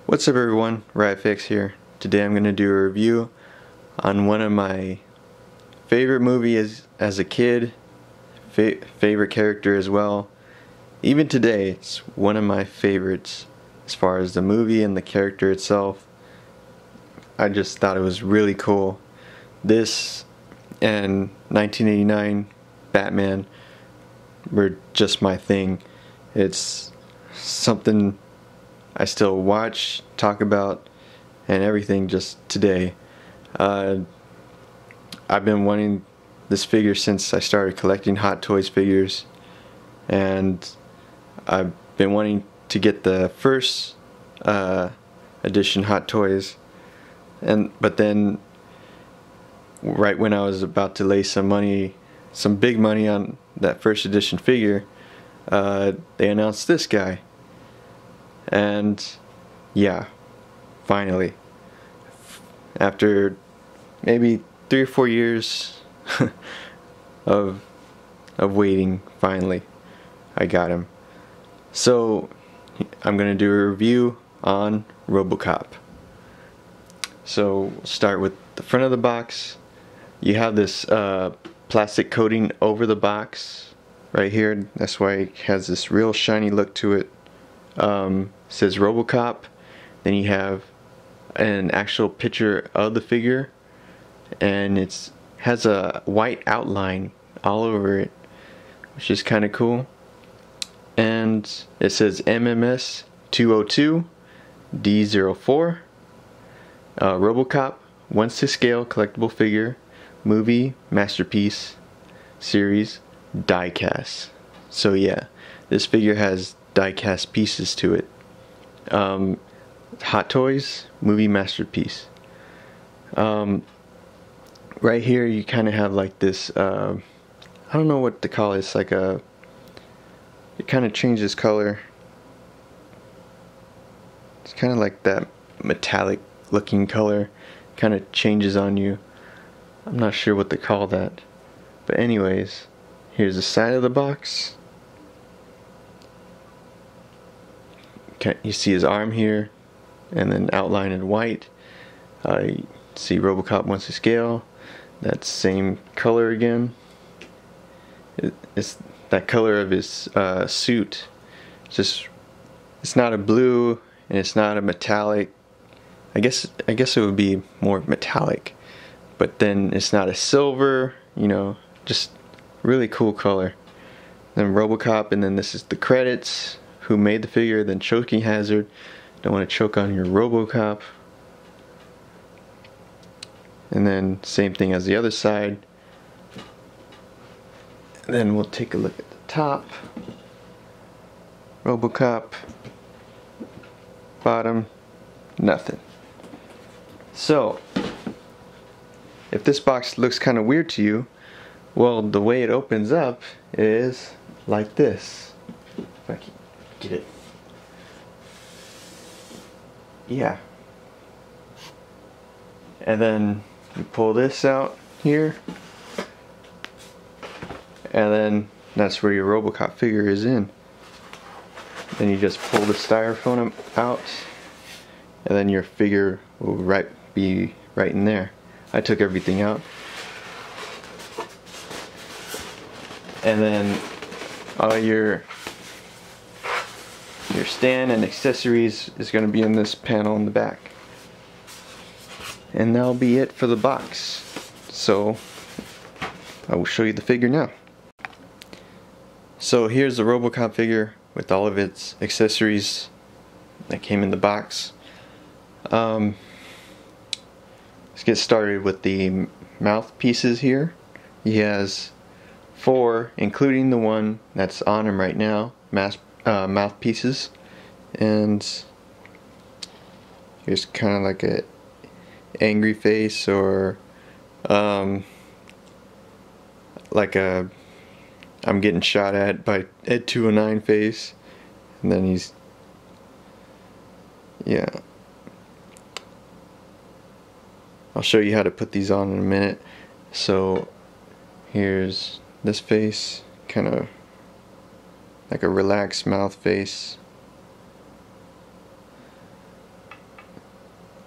What's up everyone, RiotFix here. Today I'm going to do a review on one of my favorite movies as a kid, favorite character as well. Even today it's one of my favorites as far as the movie and the character itself. I just thought it was really cool. This and 1989 Batman were just my thing. It's something I still watch, talk about, and everything just today. I've been wanting this figure since I started collecting Hot Toys figures, and I've been wanting to get the first edition Hot Toys, but then right when I was about to lay some big money on that first edition figure, they announced this guy. And yeah, finally, after maybe 3 or 4 years of waiting, finally I got him. So I'm gonna do a review on Robocop. So we'll start with the front of the box. You have this plastic coating over the box right here. That's why it has this real shiny look to it. Says Robocop. Then you have an actual picture of the figure, and it has a white outline all over it, which is kind of cool. And it says MMS 202 D04 Robocop once to scale collectible figure movie masterpiece series diecast. So yeah, this figure has diecast pieces to it. Hot Toys movie masterpiece. Right here you kind of have like this, I don't know what to call it. It's like it kind of changes color. It's kind of like that metallic looking color, kind of changes on you. I'm not sure what to call that, but anyways, here's the side of the box. You see his arm here, and then outlined in white. You see Robocop wants to scale. That same color again. It's that color of his suit. It's not a blue, and it's not a metallic. I guess it would be more metallic, but then it's not a silver. You know, just really cool color. Then Robocop, and then this is the credits. Who made the figure, then choking hazard. Don't want to choke on your Robocop. And then same thing as the other side. Then we'll take a look at the top. Robocop. Bottom. Nothing. So, if this box looks kind of weird to you, well, the way it opens up is like this. If I can get it. Yeah. And then you pull this out here, and then that's where your Robocop figure is in. Then you just pull the styrofoam out, and then your figure will be right in there. I took everything out. And then all your stand and accessories is going to be in this panel in the back. And that'll be it for the box. So I will show you the figure now. So here's the Robocop figure with all of its accessories that came in the box. Let's get started with the mouthpieces here. He has 4, including the one that's on him right now, mouthpieces. And here's kind of like a angry face, or like a I'm getting shot at by Ed 209 face. And then he's, yeah, I'll show you how to put these on in a minute. So here's this face, kind of like a relaxed mouth face.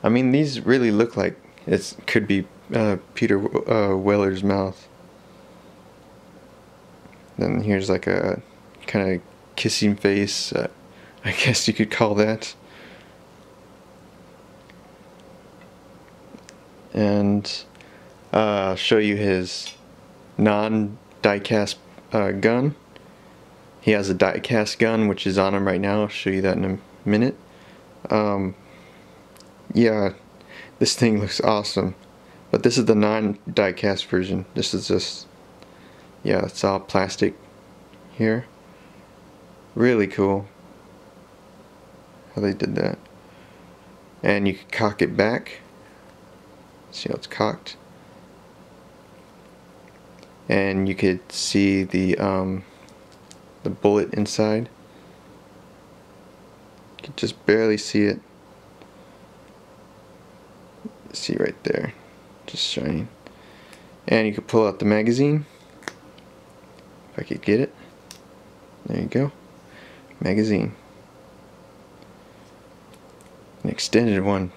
I mean, these really look like it could be Peter Weller's mouth. Then here's like a kind of kissing face, I guess you could call that. And I'll show you his non-diecast gun. He has a diecast gun which is on him right now. I'll show you that in a minute. Yeah, this thing looks awesome. But this is the non-diecast version. This is just, yeah, it's all plastic here. Really cool how they did that. And you can cock it back. See how it's cocked. And you could see the bullet inside. You can just barely see it. See right there, just shining. And you can pull out the magazine. If I could get it. There you go. Magazine. An extended one.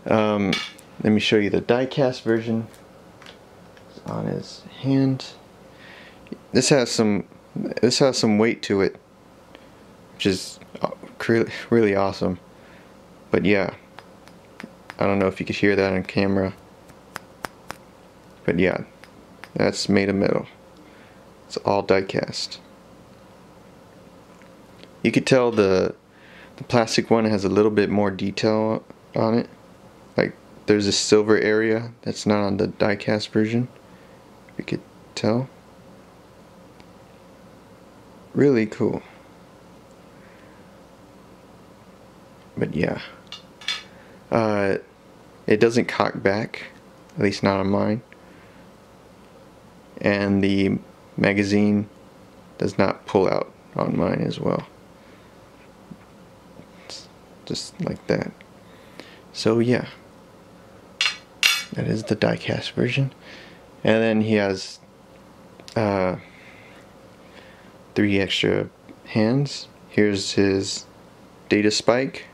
Let me show you the diecast version. It's on his hand. This has some weight to it, which is really awesome. But yeah, I don't know if you could hear that on camera. But yeah, that's made of metal. It's all die-cast. You could tell the plastic one has a little bit more detail on it. Like there's a silver area that's not on the die-cast version. You could tell. Really cool. But yeah. It doesn't cock back, at least not on mine. And the magazine does not pull out on mine as well. It's just like that. So yeah, that is the diecast version. And then he has 3 extra hands. Here's his data spike.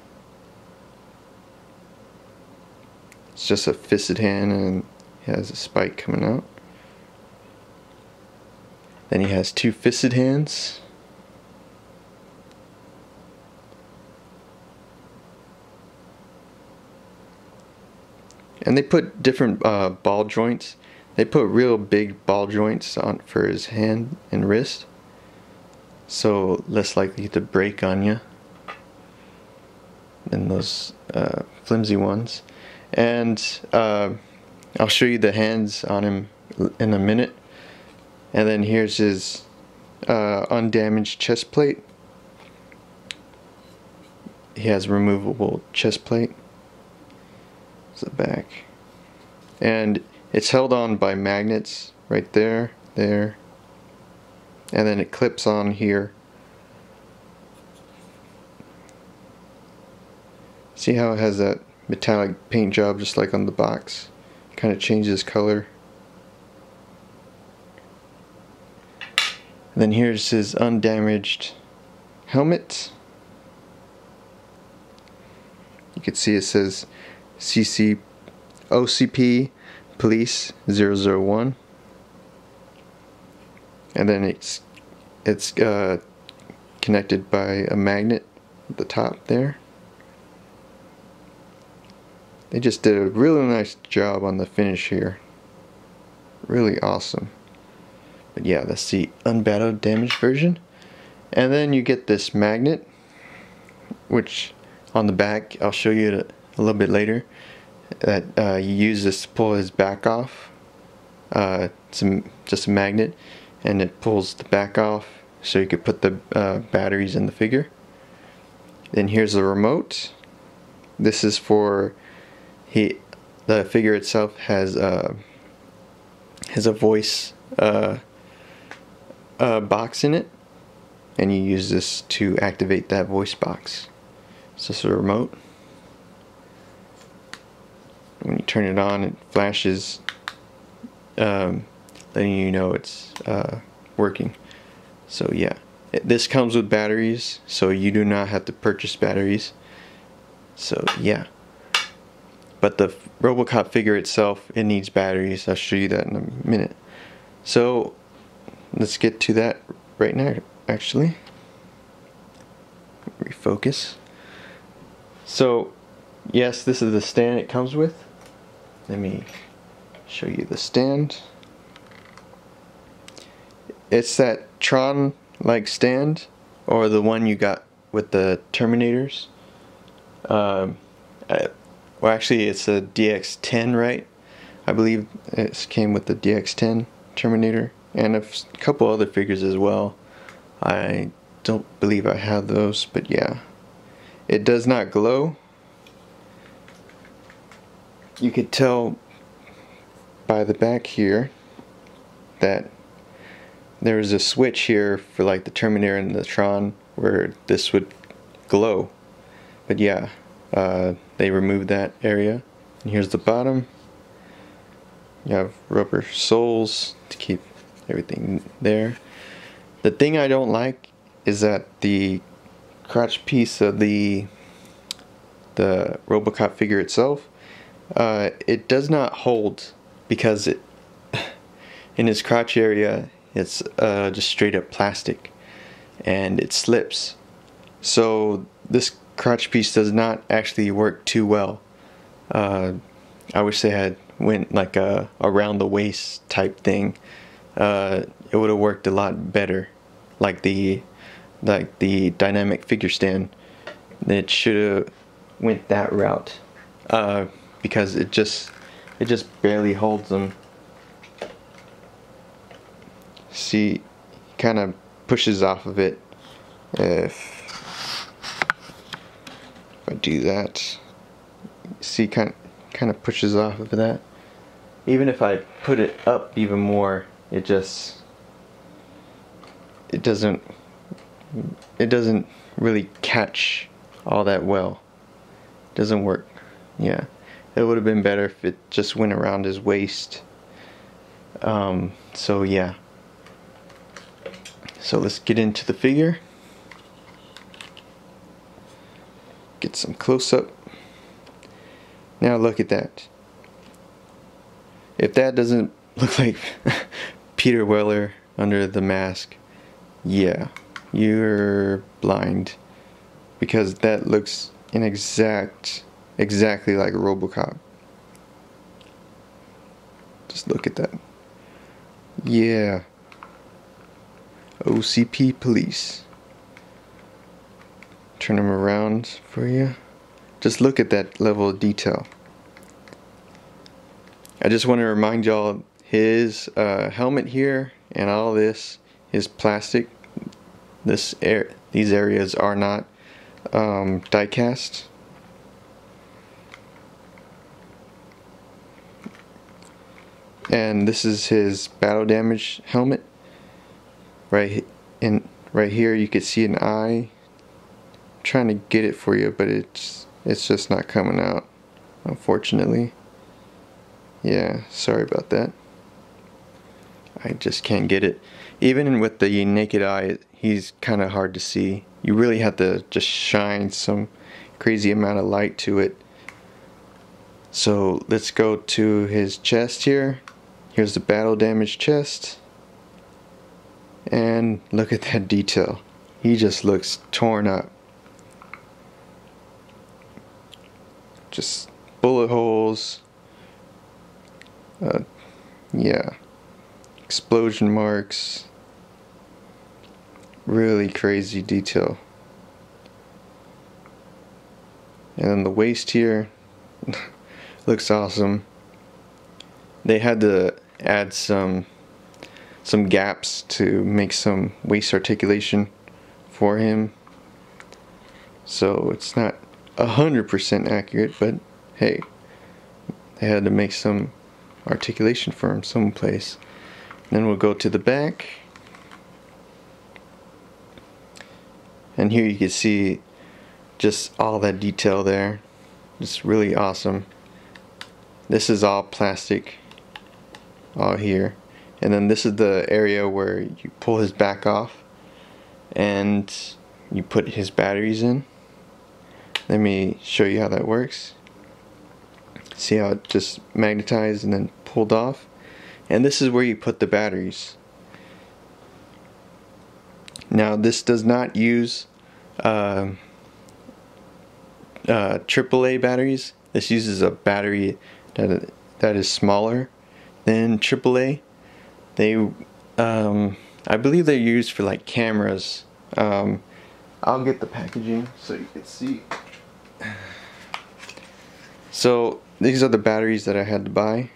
It's just a fisted hand and he has a spike coming out. Then he has 2 fisted hands. And they put different ball joints. They put real big ball joints on for his hand and wrist, so less likely to break on you than those flimsy ones. And I'll show you the hands on him in a minute. And then here's his undamaged chest plate. He has removable chest plate. It's the back. And it's held on by magnets right there, there. And then it clips on here. See how it has that metallic paint job just like on the box? Kind of changes color. And then here's his undamaged helmet. You can see it says OCP Police 001. And then it's connected by a magnet at the top there. They just did a really nice job on the finish here. Really awesome. But yeah, that's the unbattled damaged version. And then you get this magnet, which on the back, I'll show you it a little bit later, that you use this to pull his back off. It's just a magnet, and it pulls the back off so you could put the batteries in the figure. Then here's the remote. This is for the figure itself has a voice box in it, and you use this to activate that voice box. So it's a remote. When you turn it on, it flashes, letting you know it's working. So yeah, this comes with batteries, so you do not have to purchase batteries. So yeah. But the Robocop figure itself, it needs batteries. I'll show you that in a minute. So let's get to that right now, actually. Refocus. So yes, this is the stand it comes with. Let me show you the stand. It's that Tron like stand, or the one you got with the Terminators. Well, actually it's a DX10, right? I believe it came with the DX10 Terminator and a couple other figures as well. I don't believe I have those, but yeah. It does not glow. You could tell by the back here that there is a switch here for like the Terminator and the Tron where this would glow. But yeah, they removed that area. And here's the bottom. You have rubber soles to keep everything there. The thing I don't like is that the crotch piece of the Robocop figure itself, it does not hold, because it in his crotch area it's just straight up plastic and it slips. So this crotch piece does not actually work too well. I wish they had went like a around the waist type thing. It would have worked a lot better, like the dynamic figure stand. It should have went that route, because it just barely holds them. See, kind of pushes off of it. If I do that, see, kind of pushes off of that. Even if I put it up even more, it doesn't really catch all that well. It doesn't work. Yeah, it would have been better if it just went around his waist. So yeah. So let's get into the figure. Get some close up. Now look at that. If that doesn't look like Peter Weller under the mask, yeah, you're blind, because that looks exactly like a Robocop. Just look at that. Yeah. OCP police. Turn him around for you. Just look at that level of detail. I just want to remind y'all, his helmet here and all this is plastic. These areas are not die-cast. And this is his battle damage helmet. Right here you can see an eye. I'm trying to get it for you, but it's just not coming out, unfortunately. Yeah, sorry about that. I just can't get it. Even with the naked eye, he's kind of hard to see. You really have to just shine some crazy amount of light to it. So let's go to his chest here. Here's the battle damage chest. And look at that detail. He just looks torn up. Just bullet holes. Yeah. Explosion marks. Really crazy detail. And then the waist here looks awesome. They had to add some gaps to make some waist articulation for him. So it's not 100% accurate, but hey, they had to make some articulation for him someplace. Then we'll go to the back. And here you can see just all that detail there. It's really awesome. This is all plastic, all here. And then this is the area where you pull his back off and you put his batteries in. Let me show you how that works. See how it just magnetized and then pulled off? And this is where you put the batteries. Now this does not use AAA batteries. This uses a battery that is smaller than AAA. They, I believe they're used for like cameras. I'll get the packaging so you can see. So these are the batteries that I had to buy.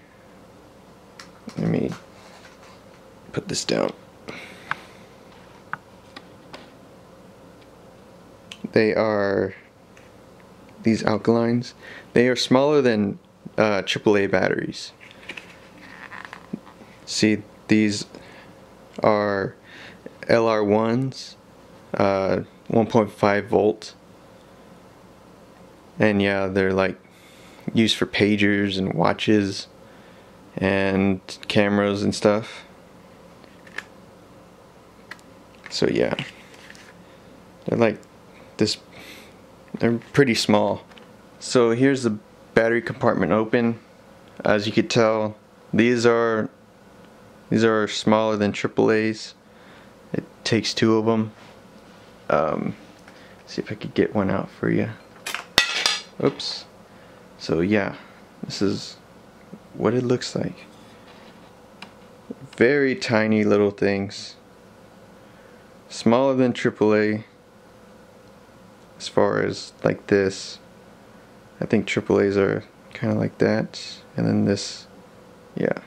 Let me put this down. They are these alkalines. They are smaller than AAA batteries. See, these are LR1s, 1.5 volt, and yeah, they're like used for pagers and watches and cameras and stuff. So yeah, they're like this, they're pretty small. So here's the battery compartment open. As you could tell, these are smaller than AAA's. It takes two of them. See if I could get one out for you. Oops. So yeah, this is what it looks like. Very tiny little things. Smaller than AAA. As far as like this, I think AAA's are kind of like that, and then this, yeah,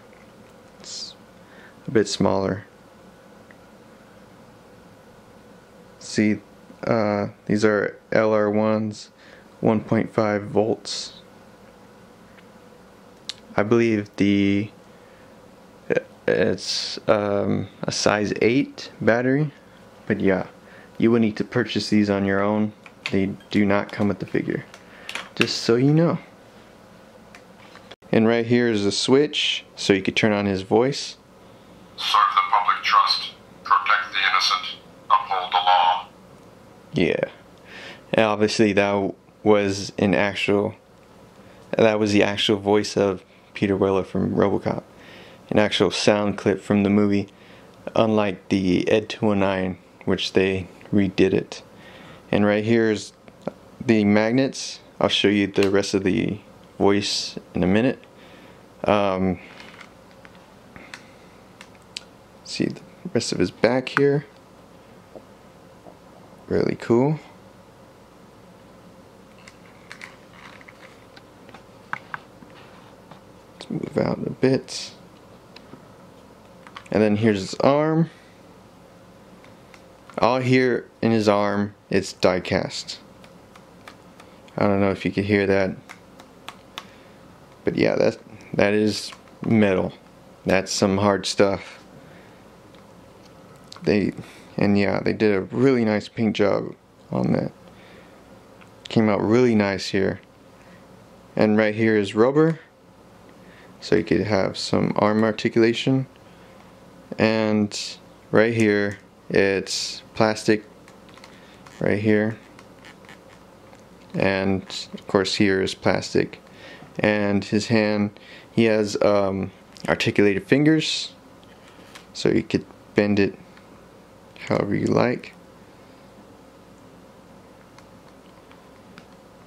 it's a bit smaller. See, these are LR1s, 1.5 volts. I believe it's a size 8 battery, but yeah, you would need to purchase these on your own. They do not come with the figure, just so you know. And right here is a switch, so you could turn on his voice. Serve the public trust, protect the innocent, uphold the law. Yeah, and obviously that was the actual voice of Peter Weller from Robocop, an actual sound clip from the movie, unlike the Ed 209, which they redid it. And right here is the magnets. I'll show you the rest of the voice in a minute. See the rest of his back here. Really cool. Let's move out a bit. And then here's his arm. All here in his arm, it's diecast. I don't know if you could hear that, but yeah, that is metal. That's some hard stuff. They did a really nice paint job on that. Came out really nice here. And right here is rubber, so you could have some arm articulation. And right here, it's plastic right here, and of course here is plastic. And his hand, he has articulated fingers, so you could bend it however you like.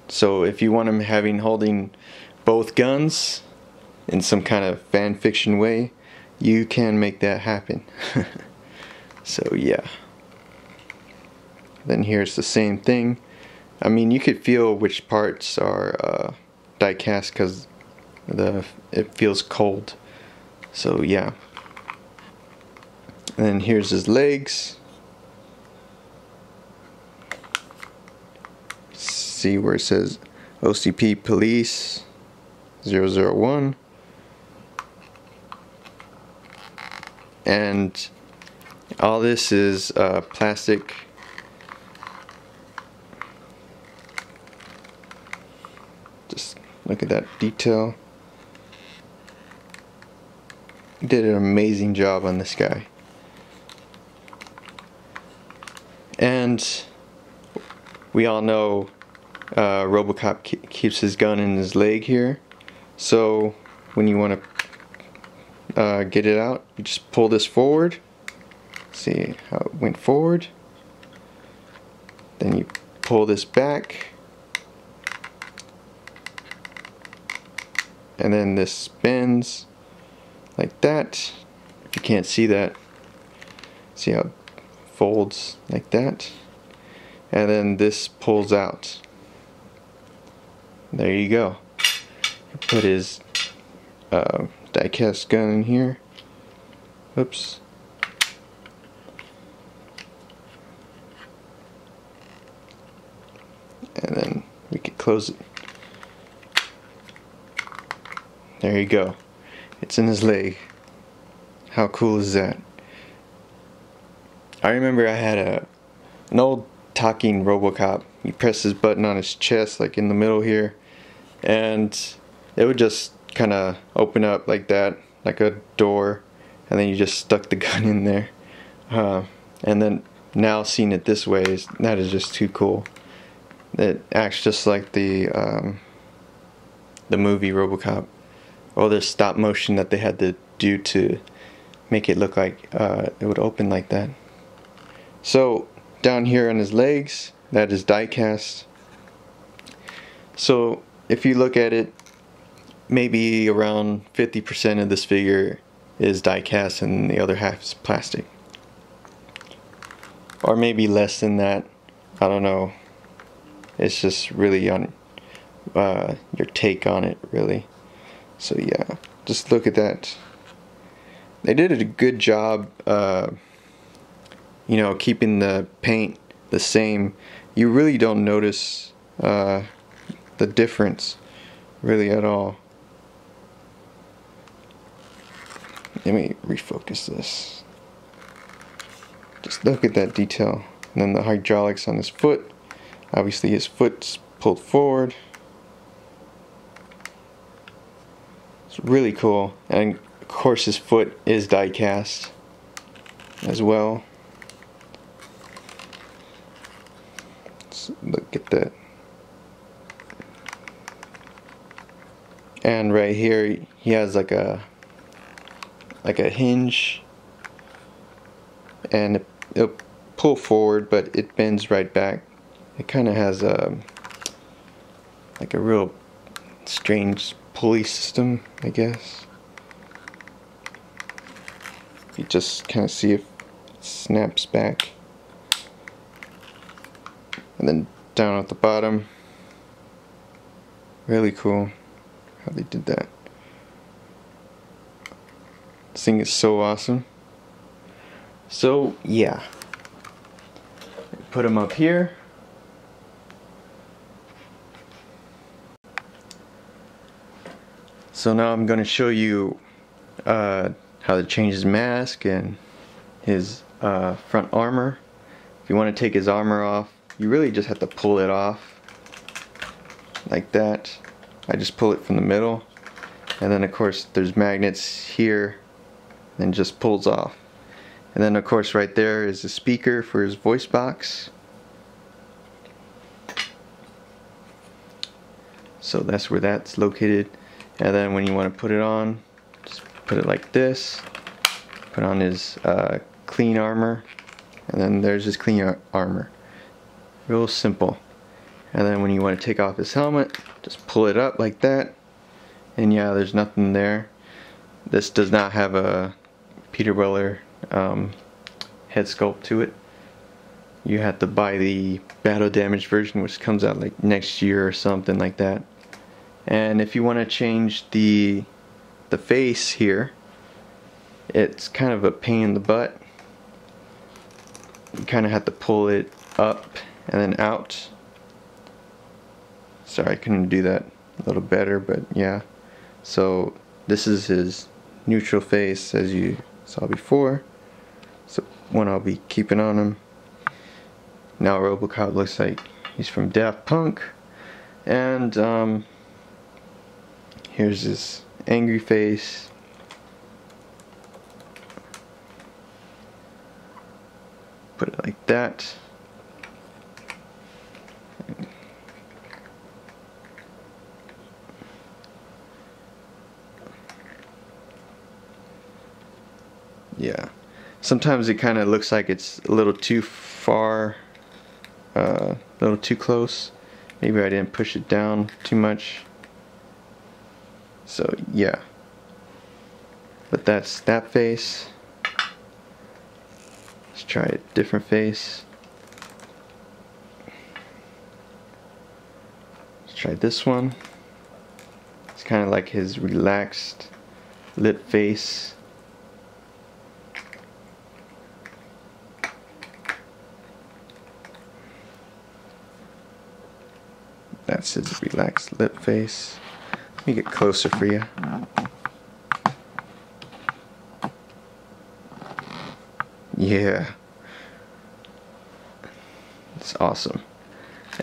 So if you want him holding both guns in some kind of fan fiction way, you can make that happen. So yeah. Then here's the same thing. I mean, you could feel which parts are die-cast because it feels cold. So yeah. And then here's his legs. See where it says OCP Police 001. And all this is plastic. Just look at that detail. Did an amazing job on this guy. And we all know Robocop keeps his gun in his leg here. So when you want to get it out, you just pull this forward. See how it went forward. Then you pull this back. And then this spins like that. If you can't see that, see how it folds like that. And then this pulls out. There you go. Put his diecast gun in here. Oops. And then we can close it. There you go. It's in his leg. How cool is that? I remember I had an old talking Robocop. You press this button on his chest, like in the middle here, and it would just kind of open up like that, like a door, and then you just stuck the gun in there. And then now seeing it this way, that is just too cool. It acts just like the movie Robocop, or the stop motion that they had to do to make it look like it would open like that. So down here on his legs, that is die-cast. So if you look at it, maybe around 50% of this figure is die-cast and the other half is plastic. Or maybe less than that, I don't know. It's just really on your take on it, really. So yeah, just look at that. They did a good job, you know, keeping the paint the same. You really don't notice the difference, really, at all. Let me refocus this. Just look at that detail. And then the hydraulics on his foot. Obviously his foot's pulled forward. It's really cool. And of course his foot is die cast as well. Let's look at that. And right here he has like a hinge, and it'll pull forward, but it bends right back. It kind of has like a real strange pulley system, I guess. You just kind of see if it snaps back. And then down at the bottom, really cool how they did that. This thing is so awesome. So yeah, put them up here. So now I'm going to show you how to change his mask and his front armor. If you want to take his armor off, you really just have to pull it off like that. I just pull it from the middle, and then of course there's magnets here, and just pulls off. And then of course right there is a speaker for his voice box. So that's where that's located. And then when you want to put it on, just put it like this. Put on his clean armor, and then there's his clean armor. Real simple. And then when you want to take off his helmet, just pull it up like that. And yeah, there's nothing there. This does not have a Peter Weller head sculpt to it. You have to buy the battle damage version, which comes out like next year or something like that. And if you want to change the face here, it's kind of a pain in the butt. You kind of have to pull it up and then out. Sorry, I couldn't do that a little better, but yeah. So this is his neutral face, as you saw before. So one I'll be keeping on him. Now Robocop looks like he's from Daft Punk. And here's his angry face. Put it like that. Yeah. Sometimes it kind of looks like it's a little too far, a little too close. Maybe I didn't push it down too much. So yeah. But that's that face. Let's try a different face. Let's try this one. It's kind of like his relaxed lit face. That's his relaxed lip face. Let me get closer for you. Yeah. It's awesome.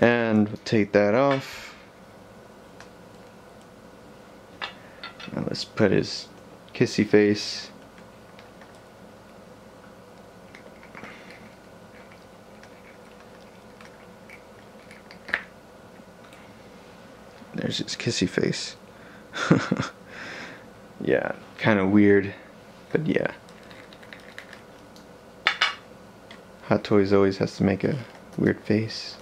And we'll take that off. Now let's put his kissy face. There's his kissy face. Yeah, kind of weird, but yeah. Hot Toys always has to make a weird face.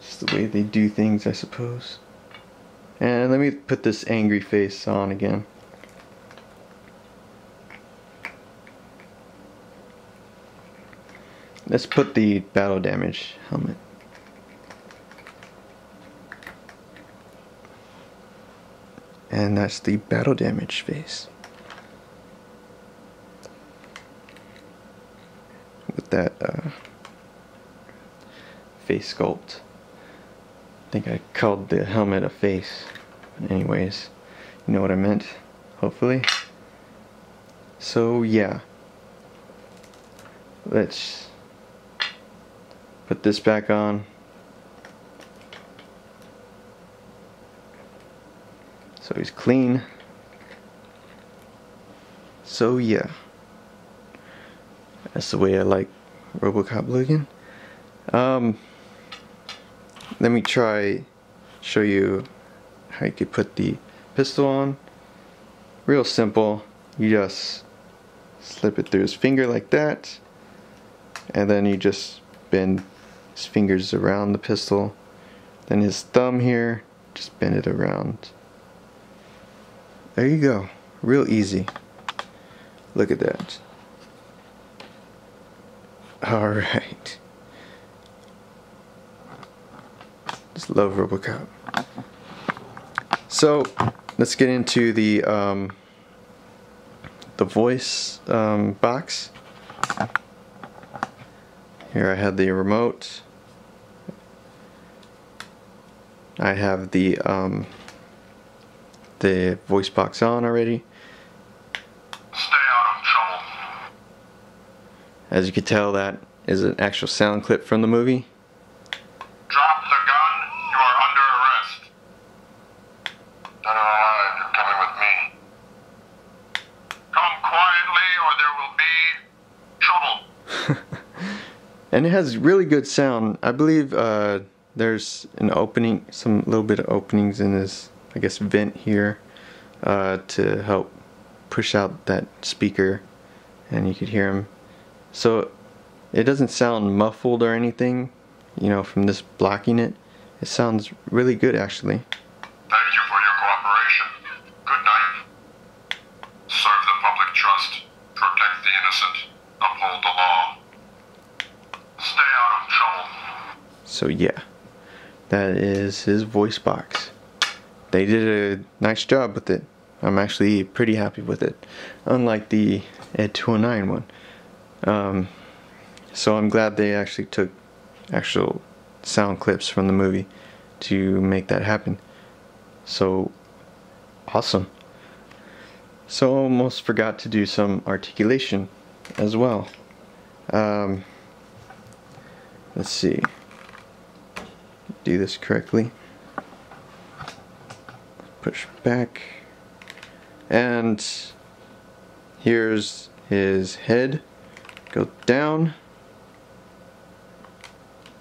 Just the way they do things, I suppose. And let me put this angry face on again. Let's put the battle damage helmet. And that's the battle damage face. With that face sculpt. I think I called the helmet a face. Anyways, you know what I meant, hopefully. So yeah. Let's put this back on. So he's clean. So yeah. That's the way I like Robocop looking. Let me show you how you could put the pistol on. Real simple. You just slip it through his finger like that, and then you just bend his fingers around the pistol. Then his thumb here, just bend it around. There you go. Real easy. Look at that. Alright. Just love Robocop. So let's get into the voice box. Here I have the remote. I have the voice box on already. Stay out of trouble. As you can tell, that is an actual sound clip from the movie. Drop the gun. You are under arrest. Dead or alive, you're coming with me. Come quietly or there will be trouble. And it has really good sound. I believe there's an opening, some little bit of openings in this, I guess, vent here to help push out that speaker, and you could hear him. So it doesn't sound muffled or anything, you know, from this blocking it. It sounds really good, actually. Thank you for your cooperation. Good night. Serve the public trust. Protect the innocent. Uphold the law. Stay out of trouble. So yeah, that is his voice box. They did a nice job with it. I'm actually pretty happy with it, unlike the Ed 209 one. So I'm glad they actually took actual sound clips from the movie to make that happen. So awesome. So almost forgot to do some articulation as well. Let's see. Do this correctly. Push back. And here's his head. Go down.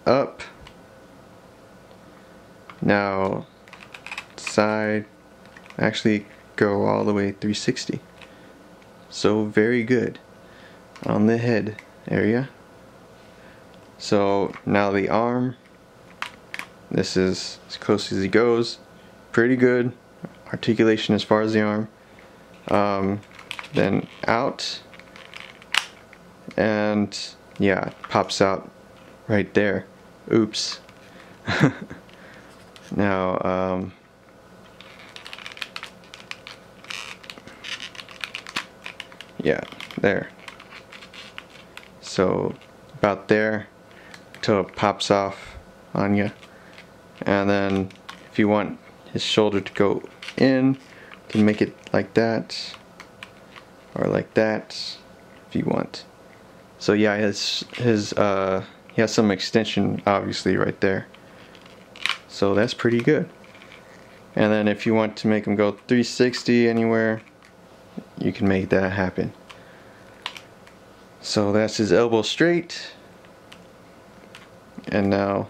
Up. Now side. Actually go all the way 360. So very good on the head area. So now the arm, this is as close as he goes. Pretty good articulation as far as the arm. Then out, and yeah, it pops out right there. Oops. Now yeah, there. So about there till it pops off on you. And then if you want his shoulder to go in, you can make it like that or like that if you want. So yeah, he has some extension obviously right there. So that's pretty good. And then if you want to make him go 360 anywhere, you can make that happen. So that's his elbow straight, and now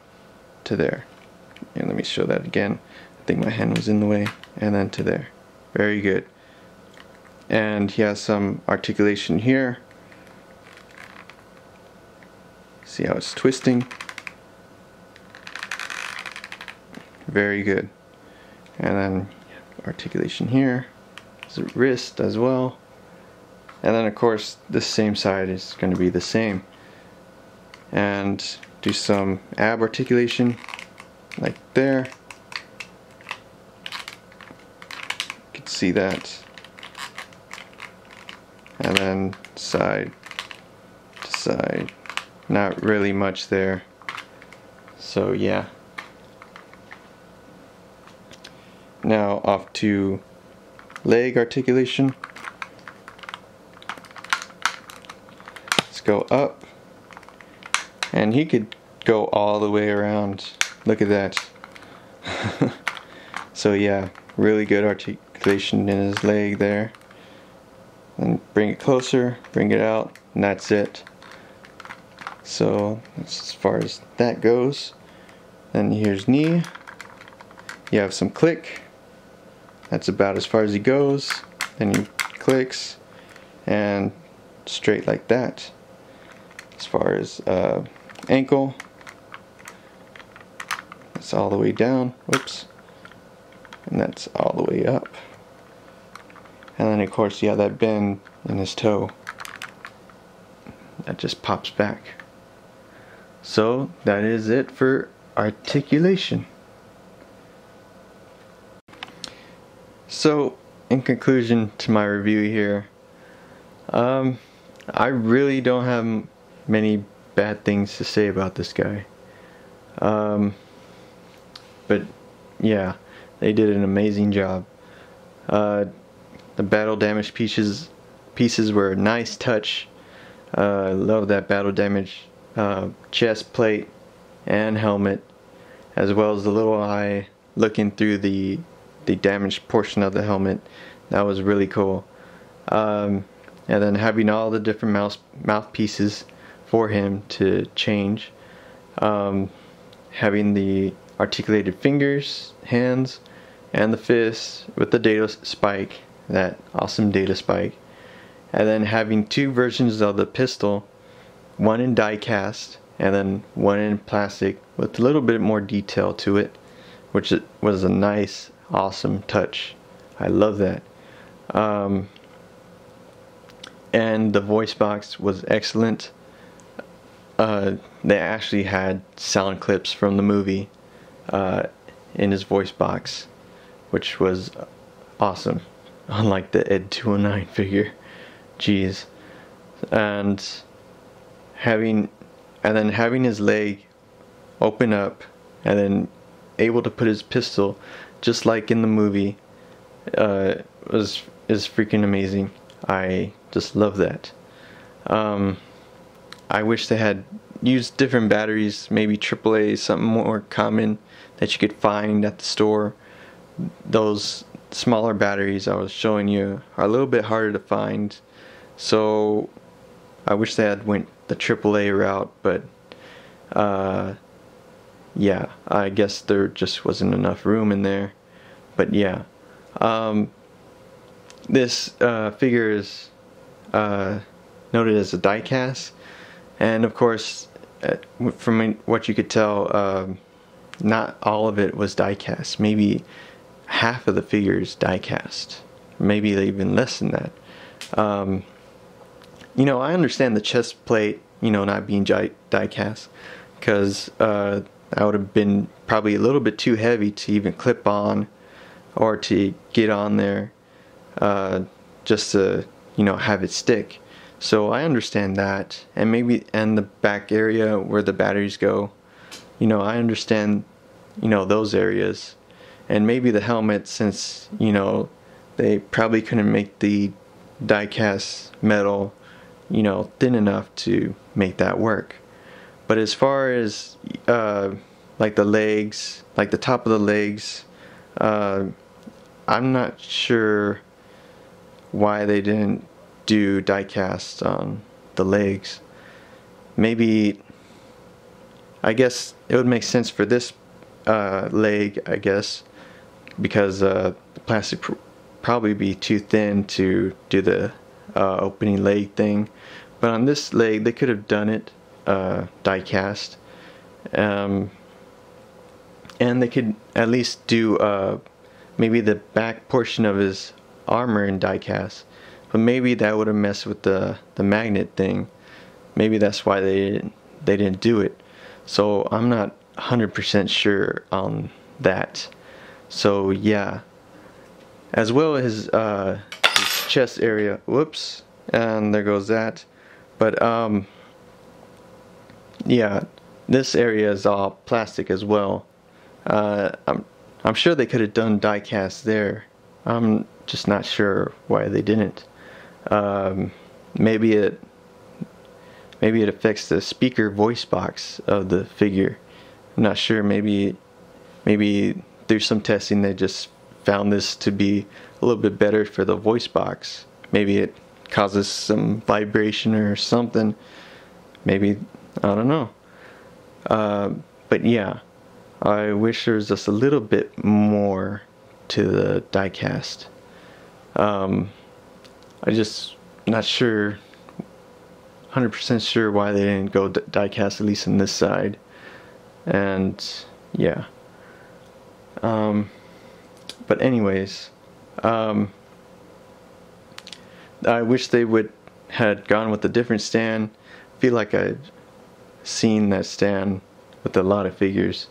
to there. And let me show that again. I think my hand was in the way. And then to there. Very good. And he has some articulation here. See how it's twisting? Very good. And then articulation here. There's a wrist as well. And then of course this same side is going to be the same. And do some ab articulation like there. You can see that. And then side to side. Not really much there. So yeah. Now off to leg articulation. Let's go up. And he could go all the way around. Look at that. So yeah, really good articulation in his leg there. And bring it closer, bring it out, and that's it. So that's as far as that goes. Then here's knee. You have some click. That's about as far as he goes. Then he clicks and straight like that. As far as ankle, that's all the way down. Whoops. And that's all the way up. And then of course you have that bend in his toe. That just pops back. So that is it for articulation. So in conclusion to my review here, I really don't have many bad things to say about this guy. But yeah, they did an amazing job. The battle damage pieces were a nice touch. I love that battle damage chest plate and helmet, as well as the little eye looking through the damaged portion of the helmet. That was really cool. And then having all the different mouthpieces for him to change. Having the articulated fingers, hands, and the fists with the data spike, that awesome data spike. And then having two versions of the pistol, one in die cast and then one in plastic with a little bit more detail to it, which was a nice, awesome touch. I love that. And the voice box was excellent. They actually had sound clips from the movie in his voice box, which was awesome. Unlike the Ed 209 figure. Jeez. And then having his leg open up and then able to put his pistol just like in the movie is freaking amazing. I just love that. I wish they had used different batteries, maybe AAA, something more common that you could find at the store. Those smaller batteries I was showing you are a little bit harder to find, so I wish they had went the AAA route, but yeah, I guess there just wasn't enough room in there. But yeah, this figure is noted as a diecast, and of course, from what you could tell, not all of it was diecast. Maybe half of the figures diecast, maybe even less than that. You know, I understand the chest plate, you know, not being diecast, because that would have been probably a little bit too heavy to even clip on or to get on there, just to, you know, have it stick. So I understand that, and maybe, and the back area where the batteries go, you know, I understand, you know, those areas. And maybe the helmet, since, you know, they probably couldn't make the diecast metal, you know, thin enough to make that work. But as far as like the legs, like the top of the legs, I'm not sure why they didn't do diecast on the legs. Maybe, I guess it would make sense for this leg, I guess, because the plastic probably be too thin to do the opening leg thing. But on this leg, they could have done it diecast, and they could at least do maybe the back portion of his armor in diecast. But maybe that would have messed with the magnet thing. Maybe that's why they didn't do it. So I'm not 100% sure on that. So yeah, as well as his chest area. Whoops, and there goes that. But yeah, this area is all plastic as well. I'm sure they could have done diecast there. I'm just not sure why they didn't. Maybe it affects the speaker voice box of the figure. I'm not sure. Maybe through some testing they just found this to be a little bit better for the voice box. Maybe it causes some vibration or something. Maybe, I don't know. But yeah, I wish there was just a little bit more to the diecast. I just not sure, 100% sure why they didn't go diecast, at least on this side. And yeah. But anyways, I wish they would had gone with a different stand. I feel like I've seen that stand with a lot of figures.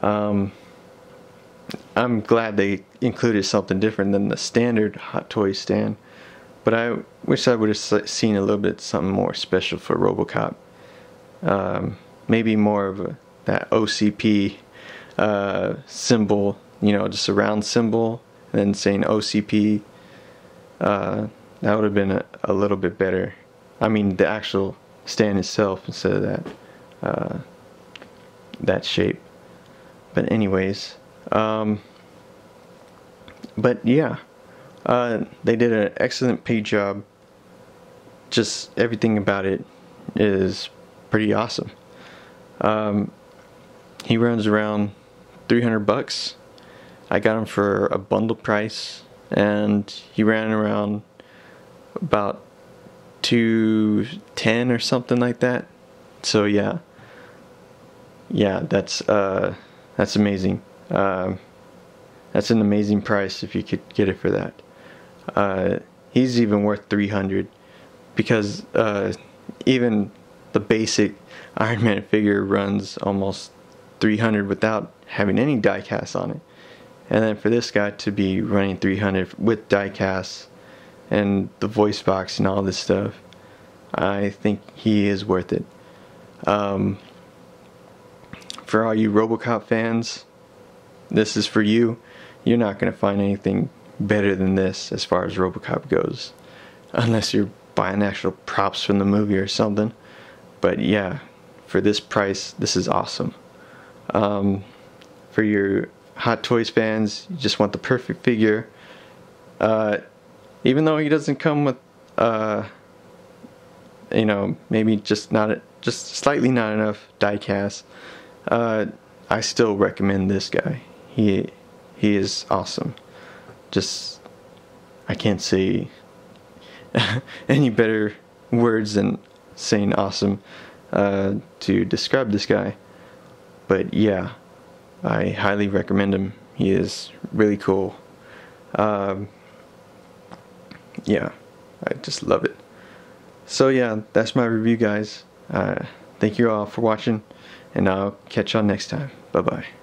I'm glad they included something different than the standard Hot Toys stand, but I wish I would have seen a little bit something more special for Robocop. Maybe more of that OCP symbol, you know, just a round symbol, and then saying OCP. That would have been a little bit better. I mean, the actual stand itself instead of that that shape. But anyways, but yeah, they did an excellent paint job. Just everything about it is pretty awesome. He runs around $300. I got him for a bundle price, and he ran around about $210 or something like that. So yeah, that's amazing. That's an amazing price if you could get it for that. He's even worth $300 because even the basic Iron Man figure runs almost $300 without having any die casts on it. And then for this guy to be running $300 with die casts and the voice box and all this stuff, I think he is worth it. For all you Robocop fans, this is for you. You're not going to find anything better than this as far as Robocop goes, unless you're buying actual props from the movie or something. But yeah, for this price, this is awesome. For your Hot Toys fans, you just want the perfect figure. Even though he doesn't come with, you know, maybe just slightly not enough die cast, I still recommend this guy. He is awesome. Just, I can't say any better words than saying awesome to describe this guy. But yeah, I highly recommend him. He is really cool. Yeah, I just love it. So yeah, that's my review, guys. Thank you all for watching, and I'll catch y'all next time. Bye bye.